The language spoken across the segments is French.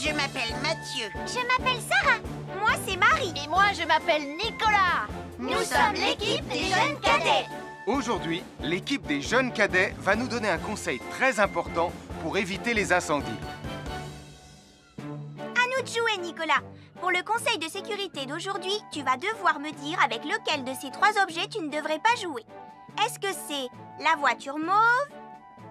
Je m'appelle Mathieu. Je m'appelle Sarah. Moi, c'est Marie. Et moi, je m'appelle Nicolas. Nous sommes l'équipe des jeunes cadets. Aujourd'hui, l'équipe des jeunes cadets va nous donner un conseil très important pour éviter les incendies. À nous de jouer, Nicolas. Pour le conseil de sécurité d'aujourd'hui, tu vas devoir me dire avec lequel de ces 3 objets tu ne devrais pas jouer. Est-ce que c'est la voiture mauve,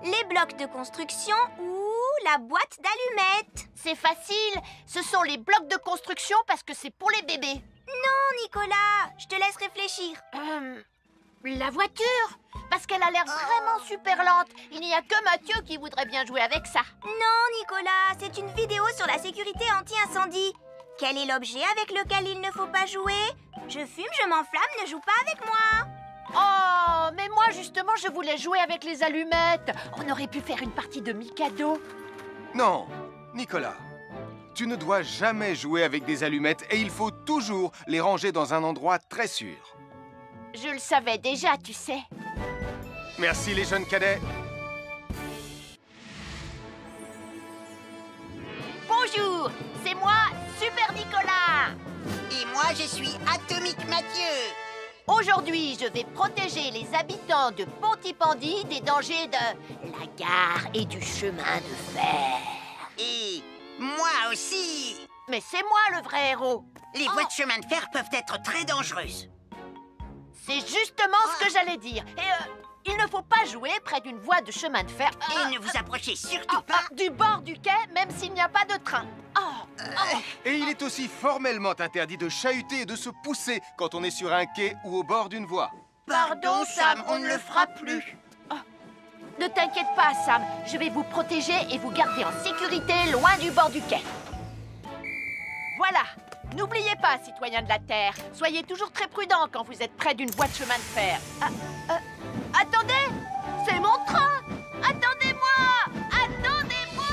les blocs de construction ou la boîte d'allumettes? C'est facile. Ce sont les blocs de construction parce que c'est pour les bébés. Non, Nicolas, je te laisse réfléchir. La voiture, parce qu'elle a l'air vraiment super lente. Il n'y a que Mathieu qui voudrait bien jouer avec ça. Non, Nicolas, c'est une vidéo sur la sécurité anti-incendie. Quel est l'objet avec lequel il ne faut pas jouer? Je fume, je m'enflamme, ne joue pas avec moi. Oh, mais moi justement, je voulais jouer avec les allumettes. On aurait pu faire une partie de Mikado. Non, Nicolas, tu ne dois jamais jouer avec des allumettes et il faut toujours les ranger dans un endroit très sûr. Je le savais déjà, tu sais. Merci les jeunes cadets. Bonjour, c'est moi, Super Nicolas. Et moi, je suis Atomique Mathieu. Aujourd'hui, je vais protéger les habitants de Pontypandy des dangers de la gare et du chemin de fer. Et moi aussi. Mais c'est moi le vrai héros. Les voies de chemin de fer peuvent être très dangereuses. C'est justement ce que j'allais dire. Et il ne faut pas jouer près d'une voie de chemin de fer. Et ne vous approchez surtout pas. Du bord du quai, même s'il n'y a pas de train. Et il est aussi formellement interdit de chahuter et de se pousser quand on est sur un quai ou au bord d'une voie. Pardon, Sam, on ne le fera plus. Ne t'inquiète pas, Sam. Je vais vous protéger et vous garder en sécurité loin du bord du quai. Voilà. N'oubliez pas, citoyens de la Terre, soyez toujours très prudents quand vous êtes près d'une voie de chemin de fer. Attendez! C'est mon train! Attendez-moi! Attendez-moi!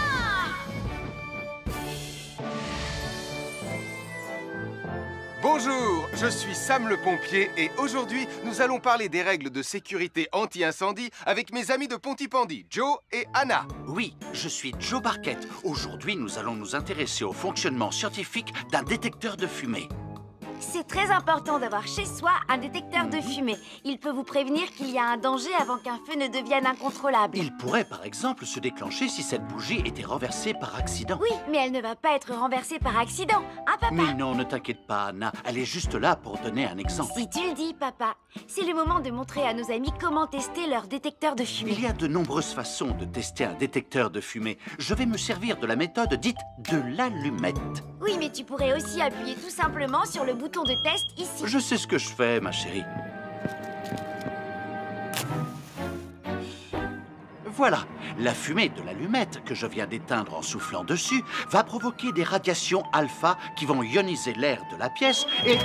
Bonjour, je suis Sam le pompier et aujourd'hui, nous allons parler des règles de sécurité anti-incendie avec mes amis de Pontypandy, Joe et Anna. Oui, je suis Joe Barquette. Aujourd'hui, nous allons nous intéresser au fonctionnement scientifique d'un détecteur de fumée. C'est très important d'avoir chez soi un détecteur de fumée. Il peut vous prévenir qu'il y a un danger avant qu'un feu ne devienne incontrôlable. Il pourrait, par exemple, se déclencher si cette bougie était renversée par accident. Oui, mais elle ne va pas être renversée par accident, hein, papa? Mais non, ne t'inquiète pas, Anna. Elle est juste là pour donner un exemple. Si tu le dis, papa. C'est le moment de montrer à nos amis comment tester leur détecteur de fumée. Il y a de nombreuses façons de tester un détecteur de fumée. Je vais me servir de la méthode dite de l'allumette. Oui, mais tu pourrais aussi appuyer tout simplement sur le bouton de test ici. Je sais ce que je fais, ma chérie. Voilà, la fumée de l'allumette que je viens d'éteindre en soufflant dessus va provoquer des radiations alpha qui vont ioniser l'air de la pièce et...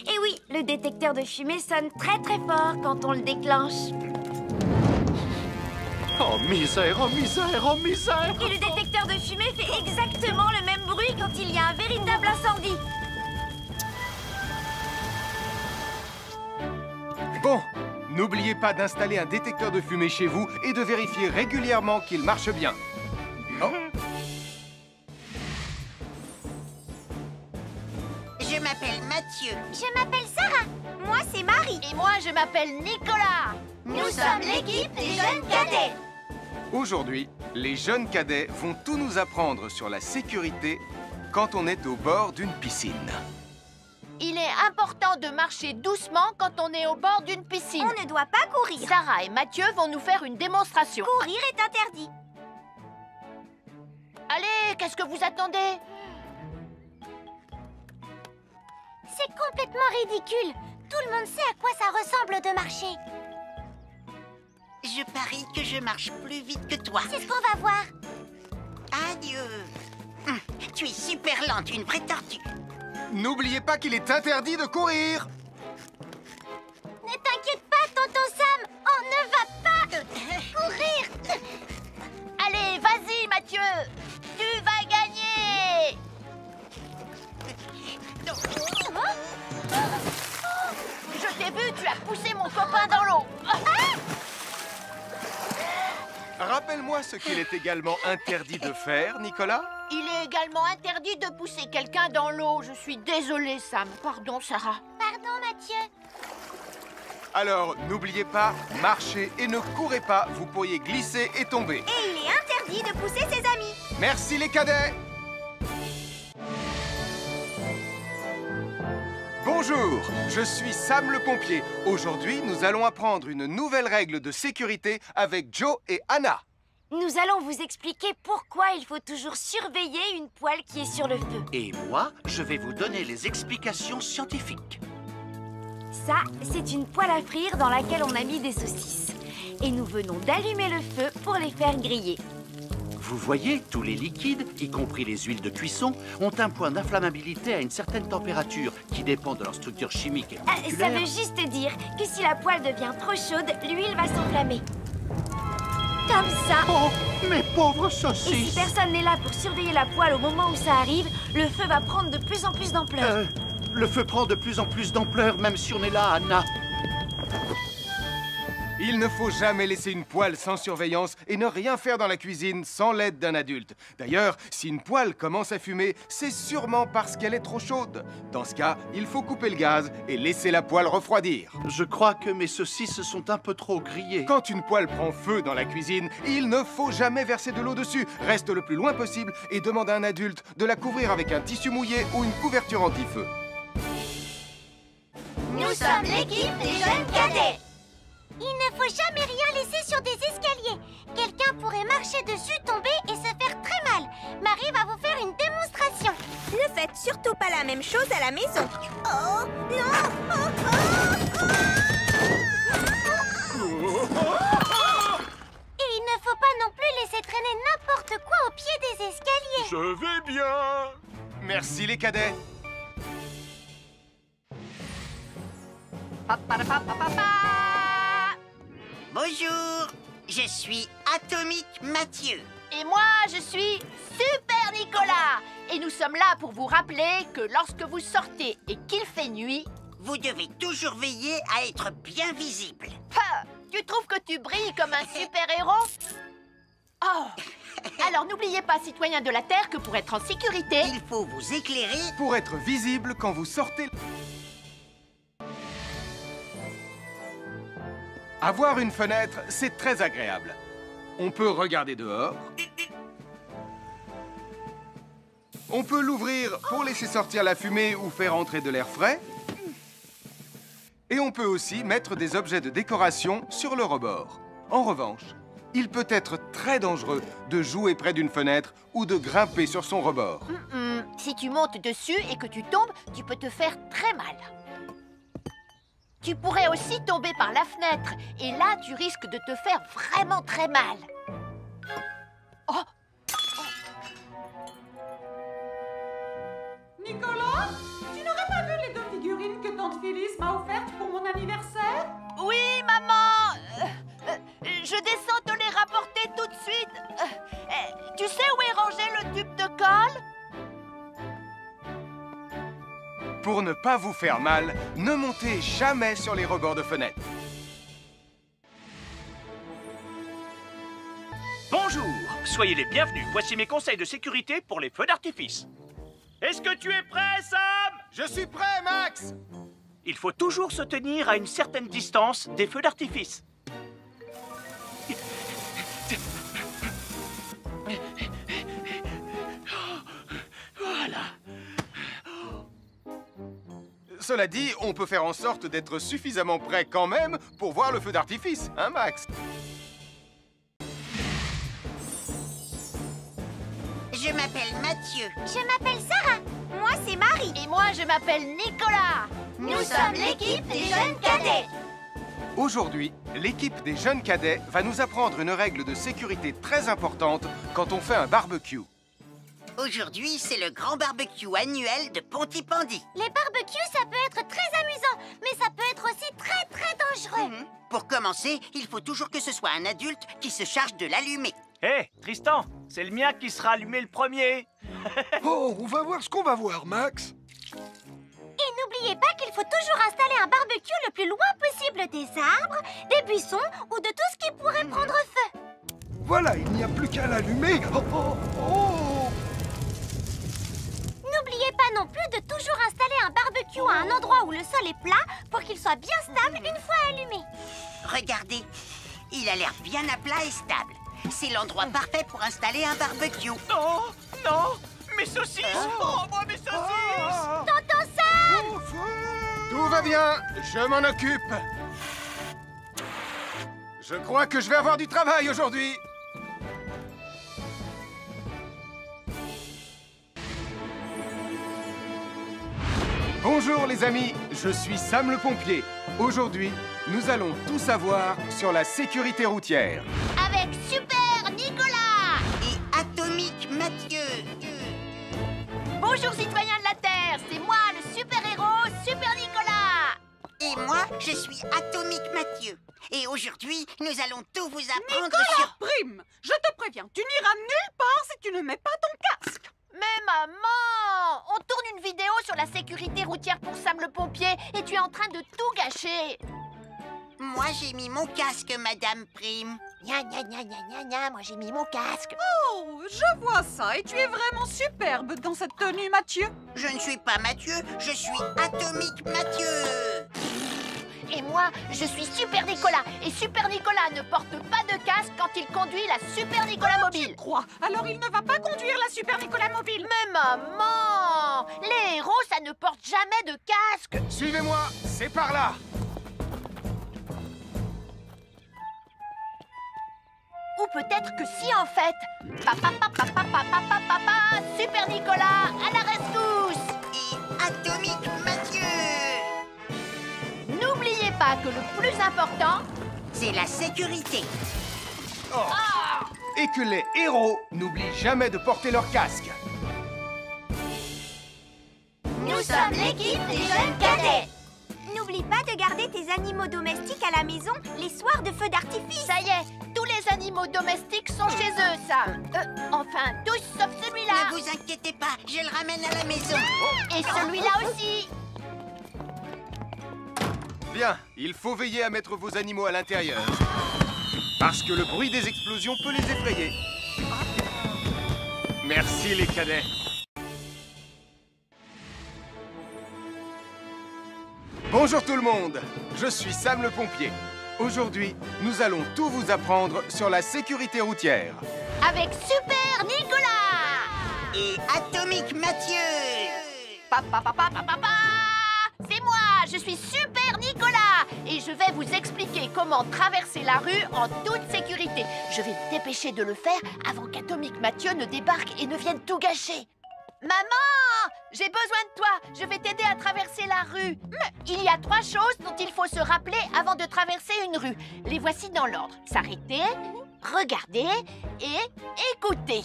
Et oui, le détecteur de fumée sonne très très fort quand on le déclenche. Oh misère, oh misère, oh misère! Et le détecteur de fumée fait exactement le même bruit quand il y a un véritable incendie. Bon, n'oubliez pas d'installer un détecteur de fumée chez vous et de vérifier régulièrement qu'il marche bien. Oh. Je m'appelle Mathieu. Je m'appelle Sarah. Moi, c'est Marie. Et moi, je m'appelle Nicolas. Nous sommes l'équipe des jeunes cadets. Aujourd'hui, les jeunes cadets vont tout nous apprendre sur la sécurité quand on est au bord d'une piscine. Il est important de marcher doucement quand on est au bord d'une piscine. On ne doit pas courir. Sarah et Mathieu vont nous faire une démonstration. Courir est interdit. Allez, qu'est-ce que vous attendez? C'est complètement ridicule. Tout le monde sait à quoi ça ressemble de marcher. Je parie que je marche plus vite que toi. C'est ce qu'on va voir. Adieu. Tu es super lente, une vraie tortue. N'oubliez pas qu'il est interdit de courir. Ne t'inquiète pas, tonton Sam. On ne va pas courir. Allez, vas-y, Mathieu. Tu vas gagner. Je t'ai vu, tu as poussé mon copain dans l'eau. Rappelle-moi ce qu'il est également interdit de faire, Nicolas. Il est également interdit de pousser quelqu'un dans l'eau. Je suis désolée, Sam. Pardon, Sarah. Pardon, Mathieu. Alors, n'oubliez pas, marchez et ne courez pas, vous pourriez glisser et tomber. Et il est interdit de pousser ses amis. Merci les cadets. Bonjour, je suis Sam le pompier. Aujourd'hui, nous allons apprendre une nouvelle règle de sécurité avec Joe et Anna. Nous allons vous expliquer pourquoi il faut toujours surveiller une poêle qui est sur le feu. Et moi, je vais vous donner les explications scientifiques. Ça, c'est une poêle à frire dans laquelle on a mis des saucisses. Et nous venons d'allumer le feu pour les faire griller. Vous voyez, tous les liquides, y compris les huiles de cuisson, ont un point d'inflammabilité à une certaine température qui dépend de leur structure chimique et Ça moléculaire. veut juste dire que si la poêle devient trop chaude, l'huile va s'enflammer. Comme ça. Oh, mes pauvres Et si saucisses! personne n'est là pour surveiller la poêle au moment où ça arrive, le feu va prendre de plus en plus d'ampleur. Le feu prend de plus en plus d'ampleur, même si on est là, Anna. Il ne faut jamais laisser une poêle sans surveillance et ne rien faire dans la cuisine sans l'aide d'un adulte. D'ailleurs, si une poêle commence à fumer, c'est sûrement parce qu'elle est trop chaude. Dans ce cas, il faut couper le gaz et laisser la poêle refroidir. Je crois que mes saucisses sont un peu trop grillées. Quand une poêle prend feu dans la cuisine, il ne faut jamais verser de l'eau dessus. Reste le plus loin possible et demande à un adulte de la couvrir avec un tissu mouillé ou une couverture anti-feu. Nous sommes l'équipe des jeunes cadets. Il ne faut jamais rien laisser sur des escaliers. Quelqu'un pourrait marcher dessus, tomber et se faire très mal. Marie va vous faire une démonstration. Ne faites surtout pas la même chose à la maison. Oh, non! Et il ne faut pas non plus laisser traîner n'importe quoi au pied des escaliers. Je vais bien. Merci les cadets. Bonjour, je suis Atomique Mathieu. Et moi, je suis Super Nicolas. Et nous sommes là pour vous rappeler que lorsque vous sortez et qu'il fait nuit... Vous devez toujours veiller à être bien visible. Tu trouves que tu brilles comme un super-héros? Oh! Alors n'oubliez pas, citoyens de la Terre, que pour être en sécurité... Il faut vous éclairer. Pour être visible quand vous sortez... Avoir une fenêtre, c'est très agréable. On peut regarder dehors. On peut l'ouvrir pour laisser sortir la fumée ou faire entrer de l'air frais. Et on peut aussi mettre des objets de décoration sur le rebord. En revanche, il peut être très dangereux de jouer près d'une fenêtre ou de grimper sur son rebord. Si tu montes dessus et que tu tombes, tu peux te faire très mal. Tu pourrais aussi tomber par la fenêtre. Et là, tu risques de te faire vraiment très mal. Oh! Nicolas, tu n'aurais pas vu les 2 figurines que tante Phyllis m'a offertes pour mon anniversaire? Oui, maman! Je descends te les rapporter tout de suite. Tu sais où est rangé le tube de colle? Pour ne pas vous faire mal, ne montez jamais sur les rebords de fenêtres. Bonjour, soyez les bienvenus. Voici mes conseils de sécurité pour les feux d'artifice. Est-ce que tu es prêt, Sam? Je suis prêt, Max! Il faut toujours se tenir à une certaine distance des feux d'artifice. Voilà. Cela dit, on peut faire en sorte d'être suffisamment près quand même pour voir le feu d'artifice, hein, Max? Je m'appelle Mathieu. Je m'appelle Sarah. Moi, c'est Marie. Et moi, je m'appelle Nicolas. Nous sommes l'équipe des jeunes cadets. Aujourd'hui, l'équipe des jeunes cadets va nous apprendre une règle de sécurité très importante quand on fait un barbecue. Aujourd'hui, c'est le grand barbecue annuel de Pontypandy. Les barbecues, ça peut être très amusant, mais ça peut être aussi très dangereux. Pour commencer, il faut toujours que ce soit un adulte qui se charge de l'allumer. Hé, Tristan, c'est le mien qui sera allumé le premier. Oh, on va voir ce qu'on va voir, Max. Et n'oubliez pas qu'il faut toujours installer un barbecue le plus loin possible des arbres, des buissons ou de tout ce qui pourrait prendre feu. Voilà, il n'y a plus qu'à l'allumer. Oh, oh, oh. N'oubliez pas non plus de toujours installer un barbecue à un endroit où le sol est plat pour qu'il soit bien stable une fois allumé. Regardez, il a l'air bien à plat et stable. C'est l'endroit parfait pour installer un barbecue. Non, non, mes saucisses. Oh, moi, mes saucisses. Tonton Sam! Tout va bien, je m'en occupe. Je crois que je vais avoir du travail aujourd'hui. Bonjour les amis, je suis Sam le pompier. Aujourd'hui, nous allons tout savoir sur la sécurité routière. Avec Super Nicolas! Et Atomique Mathieu. Bonjour citoyens de la Terre, c'est moi le super-héros Super Nicolas. Et moi, je suis Atomique Mathieu. Et aujourd'hui, nous allons tout vous apprendre Nicolas sur... Prime, je te préviens, tu n'iras nulle part si tu ne mets pas ton casque. Mais maman, on tourne une vidéo sur la sécurité routière pour Sam le pompier et tu es en train de tout gâcher. Moi, j'ai mis mon casque, Madame Prime. Gna gna gna gna gna gna, moi j'ai mis mon casque. Oh, je vois ça et tu es vraiment superbe dans cette tenue, Mathieu. Je ne suis pas Mathieu, je suis Atomique Mathieu. Et moi, je suis Super Nicolas. Et Super Nicolas ne porte pas de casque quand il conduit la Super Nicolas Mobile. Crois, alors il ne va pas conduire la Super Nicolas Mobile. Mais maman, les héros, ça ne porte jamais de casque. Suivez-moi, c'est par là. Ou peut-être que si en fait. Papa, papa, papa, papa, papa, Super Nicolas, à la rescousse. Et Atomique Mathieu. N'oubliez pas que le plus important, C'est la sécurité. Et que les héros n'oublient jamais de porter leur casque. Nous sommes l'équipe des jeunes cadets. N'oublie pas de garder tes animaux domestiques à la maison les soirs de feux d'artifice. ça y est, tous les animaux domestiques sont chez eux, Sam. Enfin, tous sauf celui-là. Ne vous inquiétez pas, je le ramène à la maison. Et celui-là aussi. Bien, il faut veiller à mettre vos animaux à l'intérieur. Parce que le bruit des explosions peut les effrayer. Merci les cadets. Bonjour tout le monde, je suis Sam le pompier. Aujourd'hui, nous allons tout vous apprendre sur la sécurité routière. Avec Super Nicolas. Et Atomique Mathieu. Papa, papa, papa, papa. C'est moi, je suis Super Nicolas. Et je vais vous expliquer comment traverser la rue en toute sécurité. Je vais me dépêcher de le faire avant qu'Atomique Mathieu ne débarque et ne vienne tout gâcher. Maman, j'ai besoin de toi. Je vais t'aider à traverser la rue. Mais il y a 3 choses dont il faut se rappeler avant de traverser une rue. Les voici dans l'ordre. S'arrêter, regarder et écouter.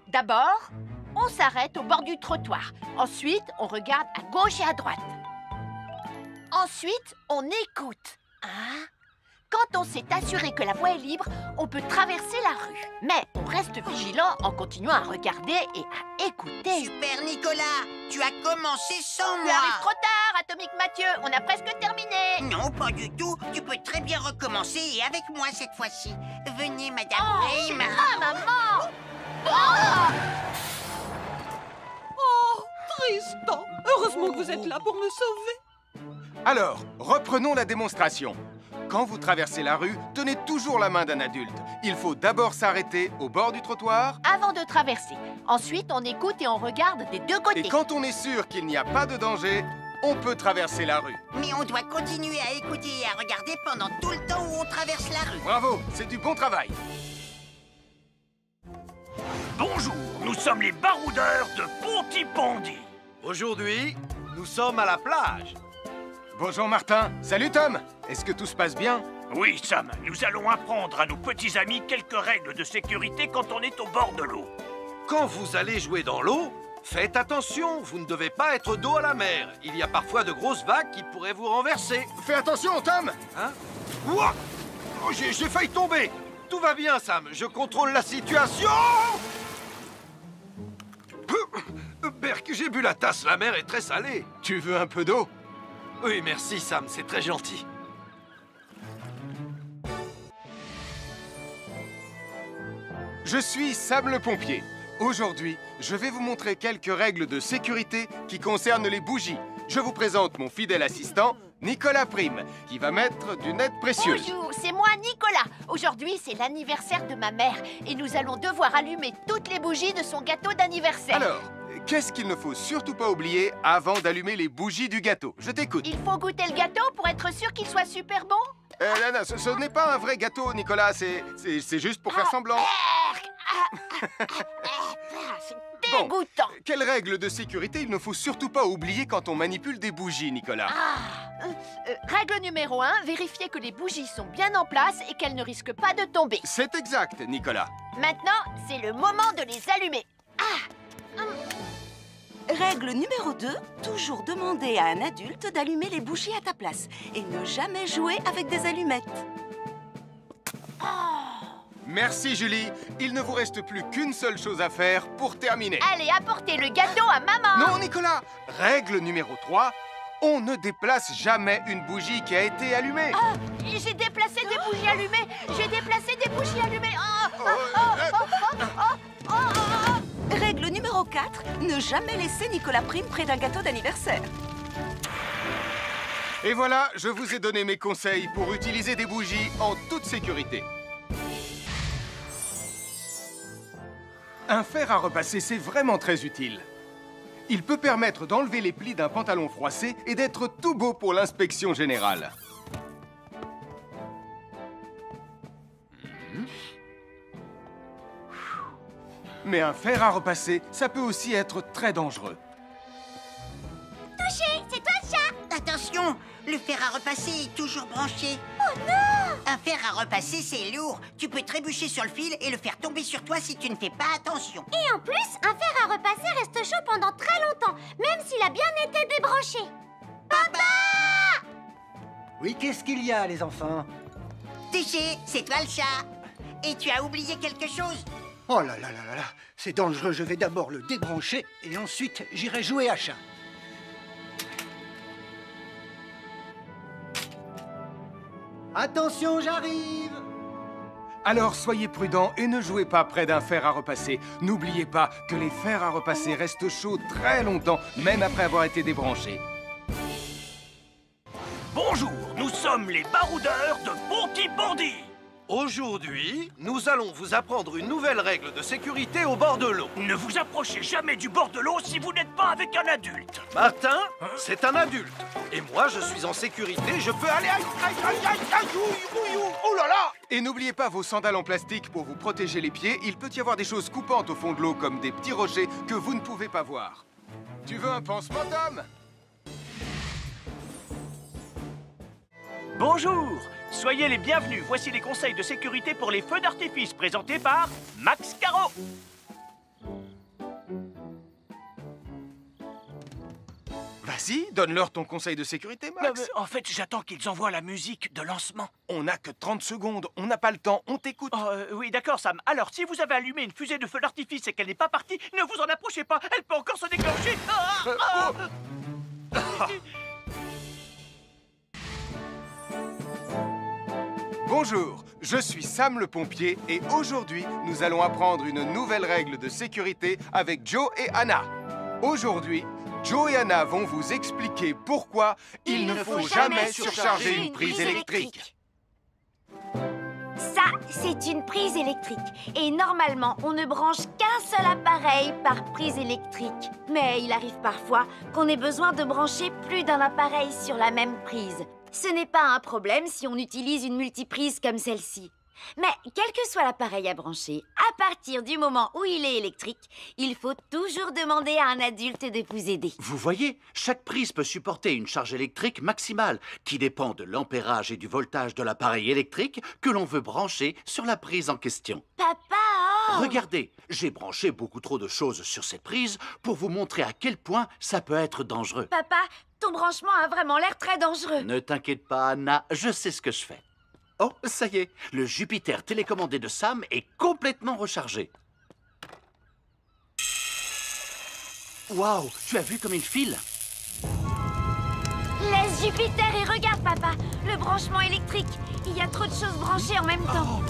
D'abord, on s'arrête au bord du trottoir. Ensuite, on regarde à gauche et à droite. Ensuite, on écoute. Quand on s'est assuré que la voie est libre, on peut traverser la rue. Mais on reste vigilant en continuant à regarder et à écouter. Super Nicolas, tu as commencé sans Tu moi. arrives trop tard, Atomique Mathieu. On a presque terminé. Non, pas du tout. Tu peux très bien recommencer et avec moi cette fois-ci. Venez, Madame Prime. Maman. Oh Oh, Tristan, heureusement que vous êtes là pour me sauver. Alors, reprenons la démonstration. Quand vous traversez la rue, tenez toujours la main d'un adulte. Il faut d'abord s'arrêter au bord du trottoir. Avant de traverser. Ensuite, on écoute et on regarde des deux côtés. Et quand on est sûr qu'il n'y a pas de danger, on peut traverser la rue. Mais on doit continuer à écouter et à regarder pendant tout le temps où on traverse la rue. Bravo, c'est du bon travail. Bonjour, nous sommes les baroudeurs de Pontypandy. Aujourd'hui, nous sommes à la plage. Bonjour Martin. Salut Tom. Est-ce que tout se passe bien? Oui, Sam, nous allons apprendre à nos petits amis quelques règles de sécurité quand on est au bord de l'eau. Quand vous allez jouer dans l'eau, faites attention, vous ne devez pas être dos à la mer. Il y a parfois de grosses vagues qui pourraient vous renverser. Fais attention Tom. Hein? Ouah! Oh, j'ai failli tomber. Tout va bien, Sam, je contrôle la situation. Berk, j'ai bu la tasse, la mer est très salée. Tu veux un peu d'eau? Oui, merci, Sam, c'est très gentil. je suis Sam le pompier. Aujourd'hui, je vais vous montrer quelques règles de sécurité qui concernent les bougies. Je vous présente mon fidèle assistant, Nicolas Prime, qui va mettre d'une aide précieuse. Bonjour, c'est moi Nicolas. Aujourd'hui, c'est l'anniversaire de ma mère et nous allons devoir allumer toutes les bougies de son gâteau d'anniversaire. Alors, qu'est-ce qu'il ne faut surtout pas oublier avant d'allumer les bougies du gâteau? Je t'écoute. Il faut goûter le gâteau pour être sûr qu'il soit super bon. Non, ce n'est pas un vrai gâteau, Nicolas. C'est juste pour faire semblant. C'est dégoûtant. Quelles règles de sécurité il ne faut surtout pas oublier quand on manipule des bougies, Nicolas? Règle numéro 1, vérifier que les bougies sont bien en place et qu'elles ne risquent pas de tomber. C'est exact, Nicolas. Maintenant, c'est le moment de les allumer. Règle numéro 2, toujours demander à un adulte d'allumer les bougies à ta place et ne jamais jouer avec des allumettes. Merci, Julie. Il ne vous reste plus qu'une seule chose à faire pour terminer. Allez, apportez le gâteau à maman. Non, Nicolas. Règle numéro 3, on ne déplace jamais une bougie qui a été allumée. J'ai déplacé des bougies allumées. J'ai déplacé des bougies allumées. Règle numéro 4, ne jamais laisser Nicolas Prime près d'un gâteau d'anniversaire. Et voilà, je vous ai donné mes conseils pour utiliser des bougies en toute sécurité. Un fer à repasser, c'est vraiment très utile. Il peut permettre d'enlever les plis d'un pantalon froissé et d'être tout beau pour l'inspection générale. Mais un fer à repasser, ça peut aussi être très dangereux. Touché, c'est toi le chat. Attention, le fer à repasser est toujours branché. Oh non! Un fer à repasser, c'est lourd. Tu peux trébucher sur le fil et le faire tomber sur toi si tu ne fais pas attention. Et en plus, un fer à repasser reste chaud pendant très longtemps, même s'il a bien été débranché. Papa! Oui, qu'est-ce qu'il y a, les enfants? Touché, c'est toi le chat. Et tu as oublié quelque chose? Oh là là là là là, c'est dangereux, je vais d'abord le débrancher et ensuite j'irai jouer à chat. Attention, j'arrive! Alors soyez prudents et ne jouez pas près d'un fer à repasser. N'oubliez pas que les fers à repasser restent chauds très longtemps, même après avoir été débranchés. Bonjour, nous sommes les baroudeurs de Bonty-Bondy. Aujourd'hui, nous allons vous apprendre une nouvelle règle de sécurité au bord de l'eau. Ne vous approchez jamais du bord de l'eau si vous n'êtes pas avec un adulte. Martin, c'est un adulte. Et moi, je suis en sécurité, je peux aller... Aïe, aïe, aïe, aïe, aïe, ouïe, ouïe, oh là là! Et n'oubliez pas vos sandales en plastique pour vous protéger les pieds. Il peut y avoir des choses coupantes au fond de l'eau, comme des petits rochers que vous ne pouvez pas voir. Tu veux un pansement, Tom? Bonjour, soyez les bienvenus. Voici les conseils de sécurité pour les feux d'artifice présentés par Max Caro. Vas-y, donne-leur ton conseil de sécurité, Max. En fait, j'attends qu'ils envoient la musique de lancement. On n'a que 30 secondes, on n'a pas le temps, on t'écoute. Oui, d'accord, Sam. Alors, si vous avez allumé une fusée de feu d'artifice et qu'elle n'est pas partie, ne vous en approchez pas, elle peut encore se déclencher. Bonjour, je suis Sam le pompier et aujourd'hui, nous allons apprendre une nouvelle règle de sécurité avec Joe et Anna. Aujourd'hui, Joe et Anna vont vous expliquer pourquoi il ne faut jamais surcharger une prise électrique. Ça, c'est une prise électrique. Et normalement, on ne branche qu'un seul appareil par prise électrique. Mais il arrive parfois qu'on ait besoin de brancher plus d'un appareil sur la même prise. Ce n'est pas un problème si on utilise une multiprise comme celle-ci. Mais quel que soit l'appareil à brancher, à partir du moment où il est électrique, il faut toujours demander à un adulte de vous aider. Vous voyez, chaque prise peut supporter une charge électrique maximale qui dépend de l'ampérage et du voltage de l'appareil électrique que l'on veut brancher sur la prise en question. Papa! Regardez, j'ai branché beaucoup trop de choses sur cette prise pour vous montrer à quel point ça peut être dangereux. Papa, ton branchement a vraiment l'air très dangereux. Ne t'inquiète pas, Anna, je sais ce que je fais. Oh, ça y est, le Jupiter télécommandé de Sam est complètement rechargé. Waouh, tu as vu comme il file? Laisse Jupiter et regarde, papa. Le branchement électrique. Il y a trop de choses branchées en même temps.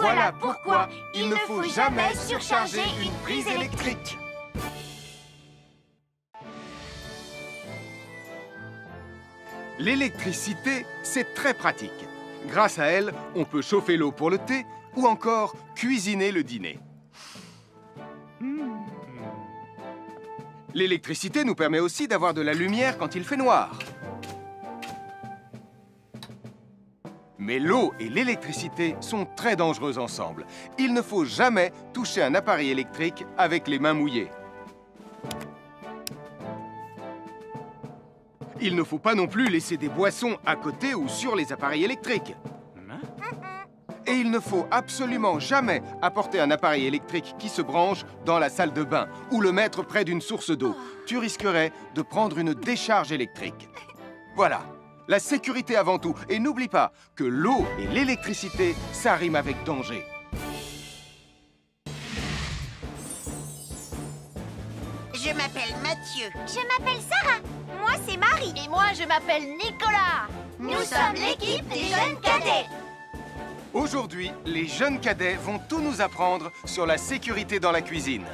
Voilà pourquoi il ne faut jamais surcharger une prise électrique. L'électricité, c'est très pratique. Grâce à elle, on peut chauffer l'eau pour le thé ou encore cuisiner le dîner. L'électricité nous permet aussi d'avoir de la lumière quand il fait noir. Mais l'eau et l'électricité sont très dangereuses ensemble. Il ne faut jamais toucher un appareil électrique avec les mains mouillées. Il ne faut pas non plus laisser des boissons à côté ou sur les appareils électriques. Et il ne faut absolument jamais apporter un appareil électrique qui se branche dans la salle de bain ou le mettre près d'une source d'eau. Tu risquerais de prendre une décharge électrique. Voilà, la sécurité avant tout. Et n'oublie pas que l'eau et l'électricité, ça rime avec danger. Je m'appelle Mathieu. Je m'appelle Sarah. Moi, c'est Marie. Et moi, je m'appelle Nicolas. Nous sommes l'équipe des jeunes cadets. Aujourd'hui, les jeunes cadets vont tout nous apprendre sur la sécurité dans la cuisine.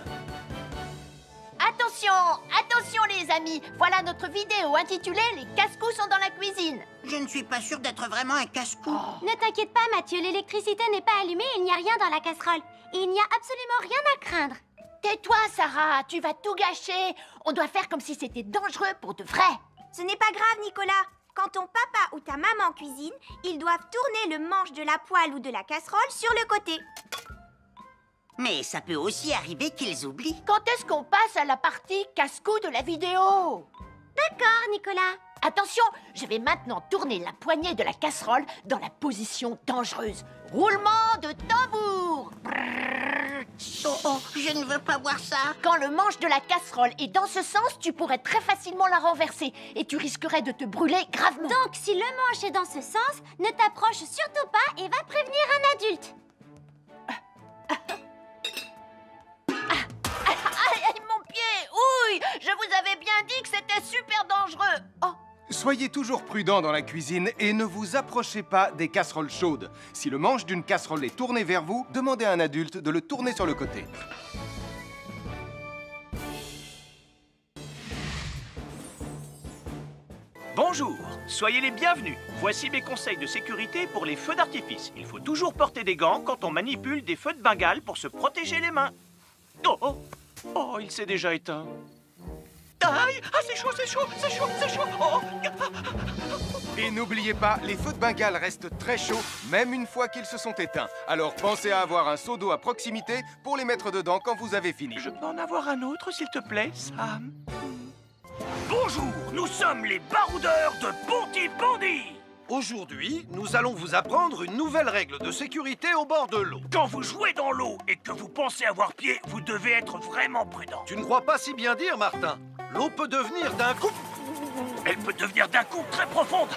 Attention, attention les amis. Voilà notre vidéo intitulée « Les casse-cou sont dans la cuisine ». Je ne suis pas sûre d'être vraiment un casse-cou. Ne t'inquiète pas, Mathieu. L'électricité n'est pas allumée et il n'y a rien dans la casserole. Il n'y a absolument rien à craindre. Tais-toi, Sarah, tu vas tout gâcher. On doit faire comme si c'était dangereux pour de vrai. Ce n'est pas grave, Nicolas. Quand ton papa ou ta maman cuisine, ils doivent tourner le manche de la poêle ou de la casserole sur le côté. Mais ça peut aussi arriver qu'ils oublient. Quand est-ce qu'on passe à la partie casse-cou de la vidéo? D'accord, Nicolas. Attention, je vais maintenant tourner la poignée de la casserole dans la position dangereuse. Roulement de tambour. Oh, je ne veux pas voir ça. Quand le manche de la casserole est dans ce sens, tu pourrais très facilement la renverser et tu risquerais de te brûler gravement. Donc, si le manche est dans ce sens, ne t'approche surtout pas et va prévenir un adulte. Aïe, mon pied! Ouille! Je vous avais bien dit que c'était super dangereux. Oh! Soyez toujours prudents dans la cuisine et ne vous approchez pas des casseroles chaudes. Si le manche d'une casserole est tourné vers vous, demandez à un adulte de le tourner sur le côté. Bonjour, soyez les bienvenus. Voici mes conseils de sécurité pour les feux d'artifice. Il faut toujours porter des gants quand on manipule des feux de Bengale pour se protéger les mains. Oh, oh, oh, il s'est déjà éteint. Aïe! Ah, c'est chaud, c'est chaud, c'est chaud, c'est chaud! Oh. Et n'oubliez pas, les feux de Bengale restent très chauds, même une fois qu'ils se sont éteints. Alors pensez à avoir un seau d'eau à proximité pour les mettre dedans quand vous avez fini. Je peux en avoir un autre, s'il te plaît, Sam? Bonjour, nous sommes les baroudeurs de Pontypandy. Aujourd'hui, nous allons vous apprendre une nouvelle règle de sécurité au bord de l'eau. Quand vous jouez dans l'eau et que vous pensez avoir pied, vous devez être vraiment prudent. Tu ne crois pas si bien dire, Martin? L'eau peut devenir d'un coup... Elle peut devenir d'un coup très profonde.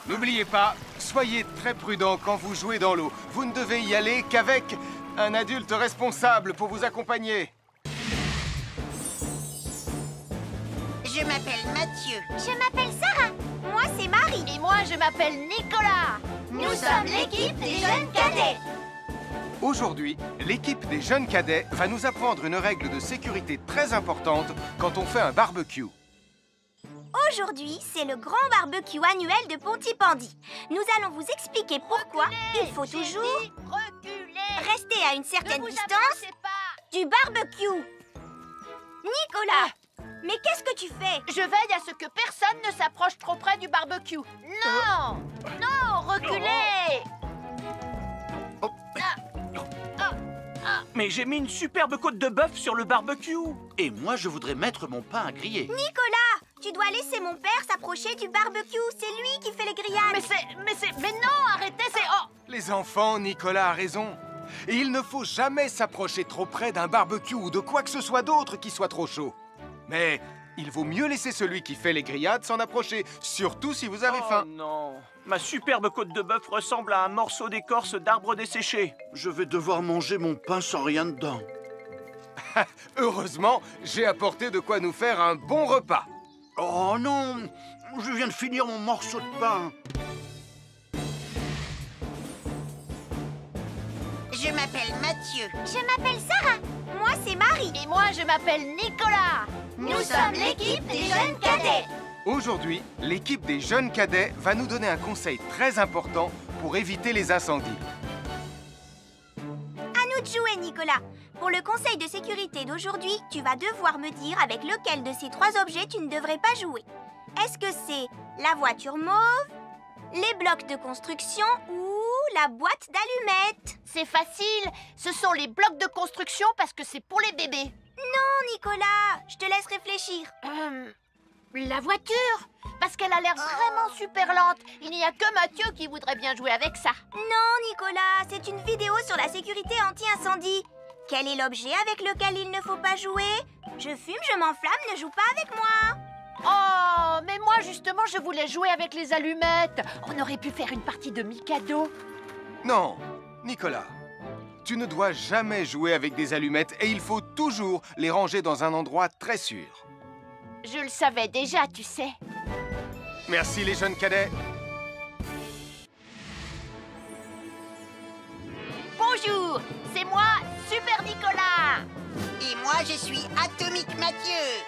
N'oubliez pas, soyez très prudents quand vous jouez dans l'eau. Vous ne devez y aller qu'avec un adulte responsable pour vous accompagner. Je m'appelle Mathieu. Je m'appelle Sarah. Moi, c'est Marie. Et moi, je m'appelle Nicolas. Nous sommes l'équipe des jeunes cadets. Aujourd'hui, l'équipe des jeunes cadets va nous apprendre une règle de sécurité très importante quand on fait un barbecue. Aujourd'hui, c'est le grand barbecue annuel de Pontypandy. Nous allons vous expliquer pourquoi il faut toujours rester à une certaine distance du barbecue. Nicolas, mais qu'est-ce que tu fais? Je veille à ce que personne ne s'approche trop près du barbecue. Non! Non, reculez! Mais j'ai mis une superbe côte de bœuf sur le barbecue. Et moi, je voudrais mettre mon pain à griller. Nicolas, tu dois laisser mon père s'approcher du barbecue. C'est lui qui fait les grillades. Mais non, arrêtez, c'est... Oh! Les enfants, Nicolas a raison. Et il ne faut jamais s'approcher trop près d'un barbecue ou de quoi que ce soit d'autre qui soit trop chaud. Mais il vaut mieux laisser celui qui fait les grillades s'en approcher, surtout si vous avez faim. Oh non, ma superbe côte de bœuf ressemble à un morceau d'écorce d'arbre desséché. Je vais devoir manger mon pain sans rien dedans. Heureusement, j'ai apporté de quoi nous faire un bon repas. Oh non, je viens de finir mon morceau de pain. Je m'appelle Mathieu. Je m'appelle Sarah. Moi, c'est Marie. Et moi, je m'appelle Nicolas. Nous sommes l'équipe des jeunes cadets. Aujourd'hui, l'équipe des jeunes cadets va nous donner un conseil très important pour éviter les incendies. À nous de jouer, Nicolas. Pour le conseil de sécurité d'aujourd'hui, tu vas devoir me dire avec lequel de ces 3 objets tu ne devrais pas jouer. Est-ce que c'est la voiture mauve, les blocs de construction ou la boîte d'allumettes? C'est facile. Ce sont les blocs de construction parce que c'est pour les bébés. Non, Nicolas, je te laisse réfléchir. La voiture, parce qu'elle a l'air vraiment super lente. Il n'y a que Mathieu qui voudrait bien jouer avec ça. Non, Nicolas, c'est une vidéo sur la sécurité anti-incendie. Quel est l'objet avec lequel il ne faut pas jouer? Je fume, je m'enflamme, ne joue pas avec moi. Oh, mais moi justement, je voulais jouer avec les allumettes. On aurait pu faire une partie de Mikado. Non, Nicolas, tu ne dois jamais jouer avec des allumettes et il faut toujours les ranger dans un endroit très sûr. Je le savais déjà, tu sais. Merci les jeunes cadets. Bonjour, c'est moi, Super Nicolas. Et moi, je suis Atomique Mathieu.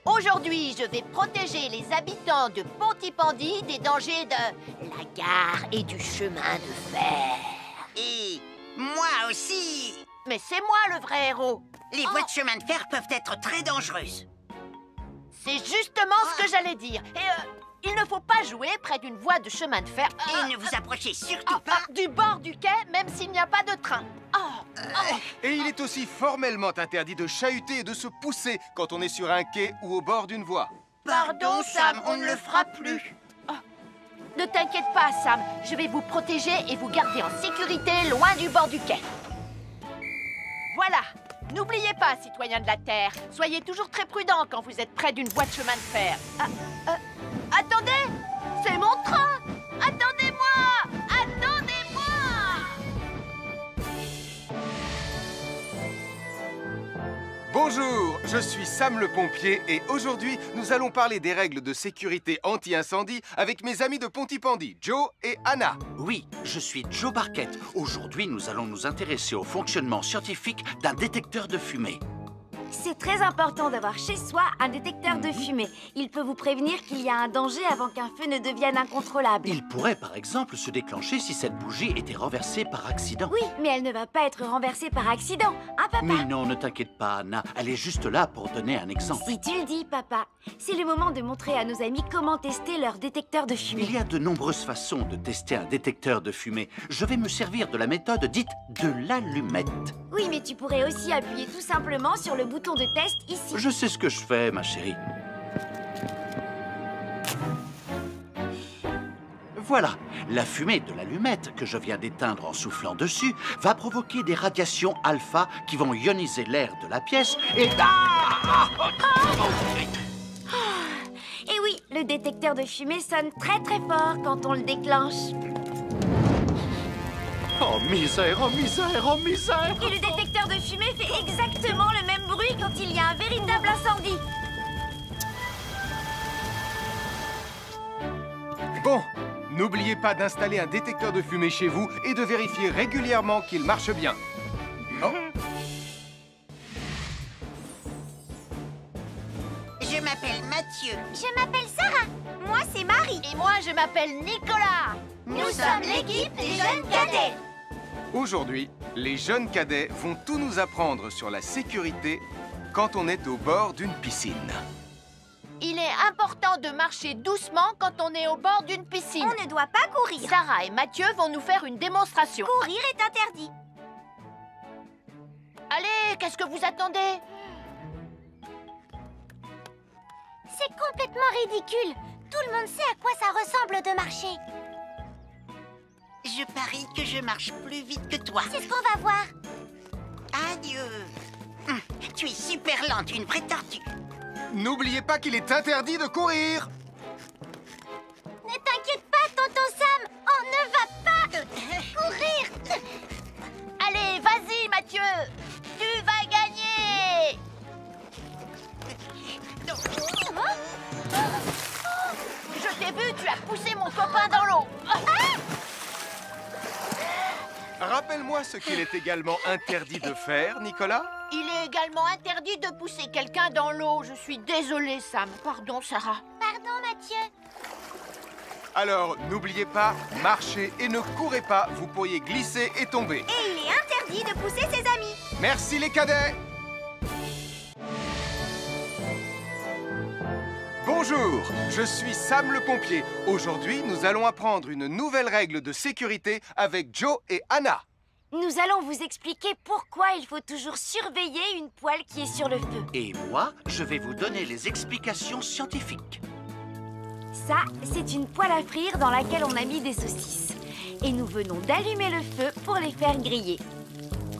Aujourd'hui, je vais protéger les habitants de Pontypandy des dangers de la gare et du chemin de fer. Et moi aussi. Mais c'est moi le vrai héros. Les voies de chemin de fer peuvent être très dangereuses. C'est justement ce que j'allais dire. Et il ne faut pas jouer près d'une voie de chemin de fer. Et ne vous approchez surtout pas du bord du quai, même s'il n'y a pas de train. Et il est aussi formellement interdit de chahuter et de se pousser quand on est sur un quai ou au bord d'une voie. Pardon, Sam, on ne le fera plus. Ne t'inquiète pas, Sam. Je vais vous protéger et vous garder en sécurité loin du bord du quai. Voilà. N'oubliez pas, citoyens de la Terre, soyez toujours très prudents quand vous êtes près d'une voie de chemin de fer. Attendez, c'est mon train. Attendez-moi. Attendez-moi. Bonjour, je suis Sam le pompier et aujourd'hui, nous allons parler des règles de sécurité anti-incendie avec mes amis de Pontypandy, Joe et Anna. Oui, je suis Joe Barquette. Aujourd'hui, nous allons nous intéresser au fonctionnement scientifique d'un détecteur de fumée. C'est très important d'avoir chez soi un détecteur de fumée. Il peut vous prévenir qu'il y a un danger avant qu'un feu ne devienne incontrôlable. Il pourrait par exemple se déclencher si cette bougie était renversée par accident. Oui, mais elle ne va pas être renversée par accident, hein papa? Mais non, ne t'inquiète pas Anna, elle est juste là pour donner un exemple. Si tu le dis papa, c'est le moment de montrer à nos amis comment tester leur détecteur de fumée. Il y a de nombreuses façons de tester un détecteur de fumée. Je vais me servir de la méthode dite de l'allumette. Oui, mais tu pourrais aussi appuyer tout simplement sur le bouton de test ici. Je sais ce que je fais, ma chérie. Voilà, la fumée de l'allumette que je viens d'éteindre en soufflant dessus va provoquer des radiations alpha qui vont ioniser l'air de la pièce et... Et oui, le détecteur de fumée sonne très très fort quand on le déclenche. Oh misère, oh misère, oh misère! Et le détecteur de fumée fait exactement le même bruit quand il y a un véritable incendie. Bon, n'oubliez pas d'installer un détecteur de fumée chez vous et de vérifier régulièrement qu'il marche bien. Oh. Je m'appelle Mathieu. Je m'appelle Sarah. Moi, c'est Marie. Et moi, je m'appelle Nicolas. Nous sommes l'équipe des jeunes cadets. Aujourd'hui, les jeunes cadets vont tout nous apprendre sur la sécurité quand on est au bord d'une piscine. Il est important de marcher doucement quand on est au bord d'une piscine. On ne doit pas courir. Sarah et Mathieu vont nous faire une démonstration. Courir est interdit. Allez, qu'est-ce que vous attendez? C'est complètement ridicule. Tout le monde sait à quoi ça ressemble de marcher. Je parie que je marche plus vite que toi. C'est ce qu'on va voir. Adieu. Tu es super lente, une vraie tortue. N'oubliez pas qu'il est interdit de courir. Ne t'inquiète pas, tonton Sam. On ne va pas courir. Allez, vas-y, Mathieu. Tu vas gagner. Je t'ai vu, tu as poussé mon copain dans l'eau. Rappelle-moi ce qu'il est également interdit de faire, Nicolas. Il est également interdit de pousser quelqu'un dans l'eau. Je suis désolée, Sam. Pardon, Sarah. Pardon, Mathieu. Alors, n'oubliez pas, marchez et ne courez pas, vous pourriez glisser et tomber. Et il est interdit de pousser ses amis. Merci les cadets. Bonjour, je suis Sam le pompier. Aujourd'hui, nous allons apprendre une nouvelle règle de sécurité avec Joe et Anna. Nous allons vous expliquer pourquoi il faut toujours surveiller une poêle qui est sur le feu. Et moi, je vais vous donner les explications scientifiques. Ça, c'est une poêle à frire dans laquelle on a mis des saucisses. Et nous venons d'allumer le feu pour les faire griller.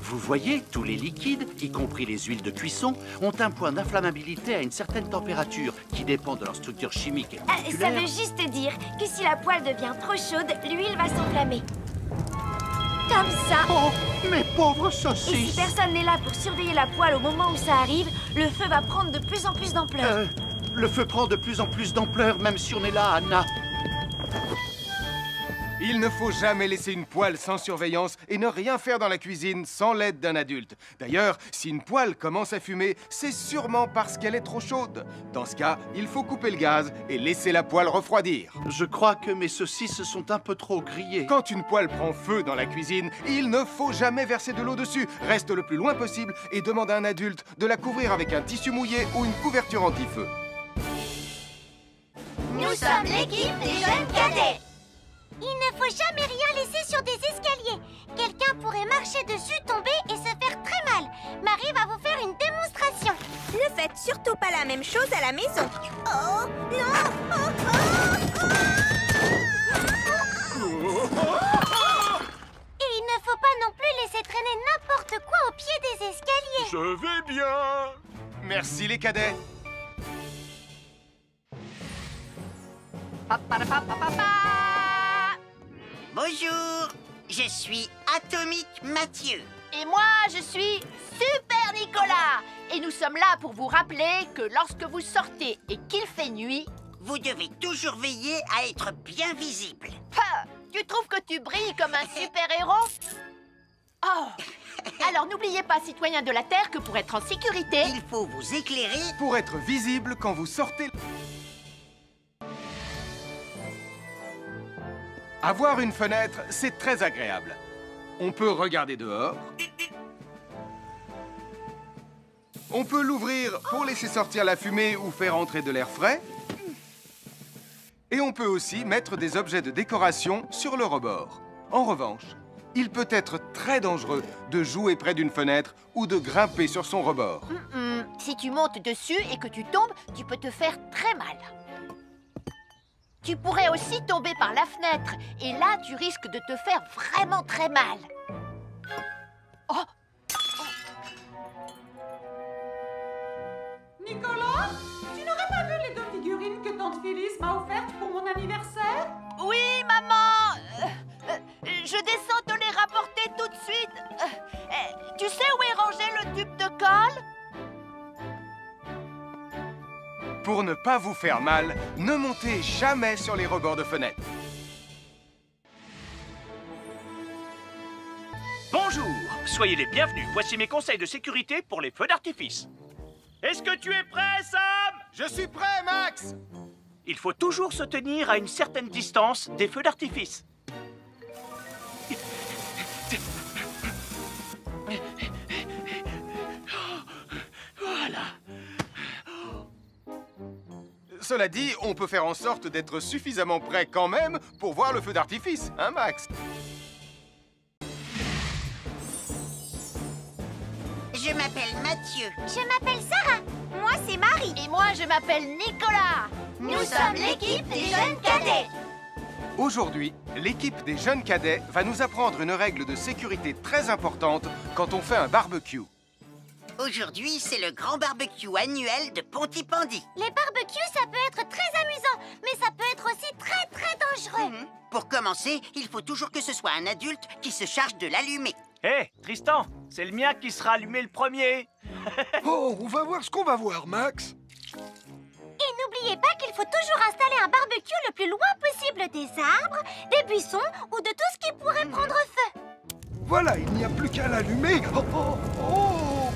Vous voyez, tous les liquides, y compris les huiles de cuisson, ont un point d'inflammabilité à une certaine température qui dépend de leur structure chimique et Ça moléculaire. veut juste dire que si la poêle devient trop chaude, l'huile va s'enflammer. Comme ça. Oh, mes pauvres Et si saucisses! personne n'est là pour surveiller la poêle au moment où ça arrive, le feu va prendre de plus en plus d'ampleur. Le feu prend de plus en plus d'ampleur, même si on est là, Anna. Il ne faut jamais laisser une poêle sans surveillance et ne rien faire dans la cuisine sans l'aide d'un adulte. D'ailleurs, si une poêle commence à fumer, c'est sûrement parce qu'elle est trop chaude. Dans ce cas, il faut couper le gaz et laisser la poêle refroidir. Je crois que mes saucisses sont un peu trop grillées. Quand une poêle prend feu dans la cuisine, il ne faut jamais verser de l'eau dessus. Reste le plus loin possible et demande à un adulte de la couvrir avec un tissu mouillé ou une couverture anti-feu. Nous sommes l'équipe des jeunes cadets. Il ne faut jamais rien laisser sur des escaliers. Quelqu'un pourrait marcher dessus, tomber et se faire très mal. Marie va vous faire une démonstration. Ne faites surtout pas la même chose à la maison. Oh, non! Et il ne faut pas non plus laisser traîner n'importe quoi au pied des escaliers. Je vais bien. Merci les cadets. Bonjour, je suis Atomique Mathieu. Et moi, je suis Super Nicolas. Et nous sommes là pour vous rappeler que lorsque vous sortez et qu'il fait nuit... Vous devez toujours veiller à être bien visible. Ha! Tu trouves que tu brilles comme un super-héros? Oh! Alors n'oubliez pas, citoyens de la Terre, que pour être en sécurité... Il faut vous éclairer pour être visible quand vous sortez. Avoir une fenêtre, c'est très agréable. On peut regarder dehors. On peut l'ouvrir pour laisser sortir la fumée ou faire entrer de l'air frais. Et on peut aussi mettre des objets de décoration sur le rebord. En revanche, il peut être très dangereux de jouer près d'une fenêtre ou de grimper sur son rebord. Si tu montes dessus et que tu tombes, tu peux te faire très mal. Tu pourrais aussi tomber par la fenêtre. Et là, tu risques de te faire vraiment très mal. Oh! Nicolas, tu n'aurais pas vu les 2 figurines que tante Phyllis m'a offertes pour mon anniversaire? Oui, maman! Je descends te les rapporter tout de suite. Tu sais où est rangé le tube de colle? Pour ne pas vous faire mal, ne montez jamais sur les rebords de fenêtres. Bonjour, soyez les bienvenus. Voici mes conseils de sécurité pour les feux d'artifice. Est-ce que tu es prêt, Sam? Je suis prêt, Max! Il faut toujours se tenir à une certaine distance des feux d'artifice. Voilà. Cela dit, on peut faire en sorte d'être suffisamment prêt quand même pour voir le feu d'artifice, hein, Max? Je m'appelle Mathieu. Je m'appelle Sarah. Moi, c'est Marie. Et moi, je m'appelle Nicolas. Nous sommes l'équipe des jeunes cadets. Aujourd'hui, l'équipe des jeunes cadets va nous apprendre une règle de sécurité très importante quand on fait un barbecue. Aujourd'hui, c'est le grand barbecue annuel de Pontypandy. Les barbecues, ça peut être très amusant, mais ça peut être aussi très, très dangereux. Pour commencer, il faut toujours que ce soit un adulte qui se charge de l'allumer. Hé, Tristan, c'est le mien qui sera allumé le premier. Oh, on va voir ce qu'on va voir, Max. Et n'oubliez pas qu'il faut toujours installer un barbecue le plus loin possible des arbres, des buissons ou de tout ce qui pourrait prendre feu. Voilà, il n'y a plus qu'à l'allumer. Oh, oh, oh.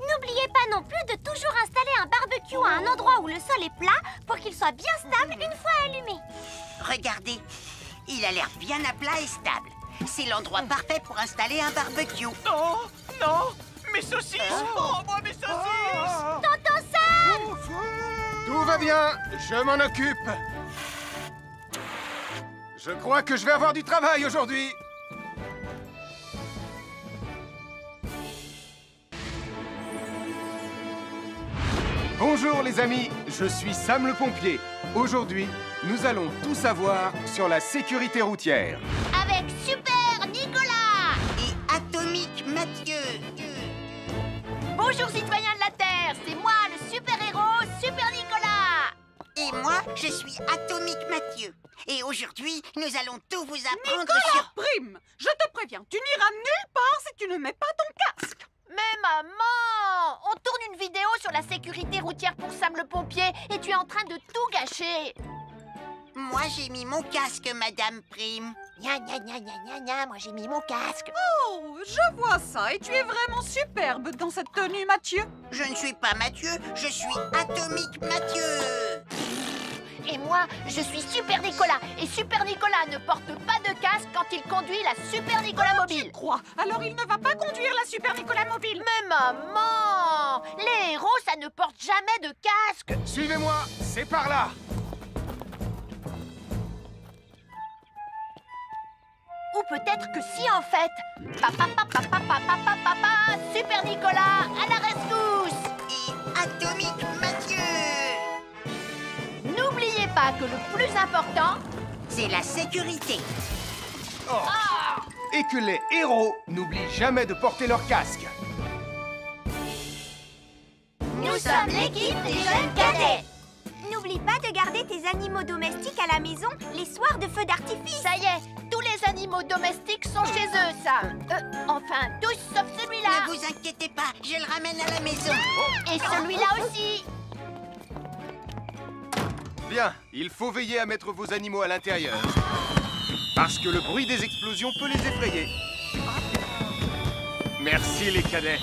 N'oubliez pas non plus de toujours installer un barbecue à un endroit où le sol est plat pour qu'il soit bien stable une fois allumé. Regardez, il a l'air bien à plat et stable. C'est l'endroit parfait pour installer un barbecue. Oh, non! Mes saucisses! Oh, moi, mes saucisses! Tonton Sam! Tout va bien, je m'en occupe. Je crois que je vais avoir du travail aujourd'hui. Bonjour les amis, je suis Sam le pompier. Aujourd'hui, nous allons tout savoir sur la sécurité routière. Avec Super Nicolas! Et Atomique Mathieu. Bonjour citoyens de la Terre, c'est moi le super-héros Super Nicolas. Et moi, je suis Atomique Mathieu. Et aujourd'hui, nous allons tout vous apprendre Nicolas sur... Prime, je te préviens, tu n'iras nulle part si tu ne mets pas ton casque. Mais maman, on tourne une vidéo sur la sécurité routière pour Sam le pompier et tu es en train de tout gâcher. Moi, j'ai mis mon casque, Madame Prime. Gna gna gna gna gna gna, moi j'ai mis mon casque. Oh, je vois ça et tu es vraiment superbe dans cette tenue, Mathieu. Je ne suis pas Mathieu, je suis Atomique Mathieu. Et moi, je suis Super Nicolas. Et Super Nicolas ne porte pas de casque quand il conduit la Super Nicolas Mobile. Crois, alors il ne va pas conduire la Super Nicolas Mobile. Mais maman, les héros, ça ne porte jamais de casque. Suivez-moi, c'est par là. Ou peut-être que si en fait. Papa, papa, papa, papa, papa, Super Nicolas, à la rescousse. Et Atomique Mathieu. N'oubliez pas que le plus important, c'est la sécurité. Oh. Et que les héros n'oublient jamais de porter leur casque. Nous sommes l'équipe des jeunes cadets. N'oublie pas de garder tes animaux domestiques à la maison les soirs de feu d'artifice. ça y est, tous les animaux domestiques sont chez eux, Sam. Enfin, tous sauf celui-là. Ne vous inquiétez pas, je le ramène à la maison. Et celui-là aussi. Bien, il faut veiller à mettre vos animaux à l'intérieur. Parce que le bruit des explosions peut les effrayer. Merci les cadets.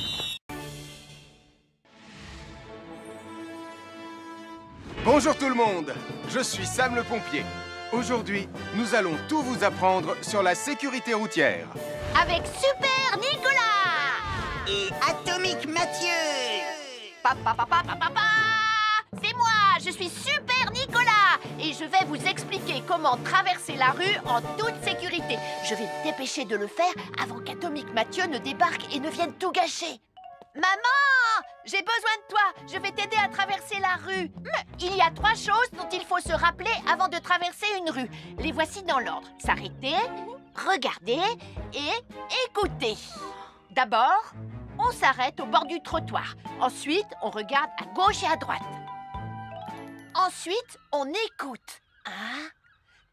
Bonjour tout le monde, je suis Sam le pompier. Aujourd'hui, nous allons tout vous apprendre sur la sécurité routière. Avec Super Nicolas. Et Atomique Mathieu. Papa, papa, papa, papa. C'est moi, je suis Super Nicolas. Et je vais vous expliquer comment traverser la rue en toute sécurité. Je vais me dépêcher de le faire avant qu'Atomique Mathieu ne débarque et ne vienne tout gâcher. Maman, j'ai besoin de toi. Je vais t'aider à traverser la rue. Mais il y a 3 choses dont il faut se rappeler avant de traverser une rue. Les voici dans l'ordre. S'arrêter, regarder et écouter. D'abord, on s'arrête au bord du trottoir. Ensuite, on regarde à gauche et à droite. Ensuite, on écoute. Hein?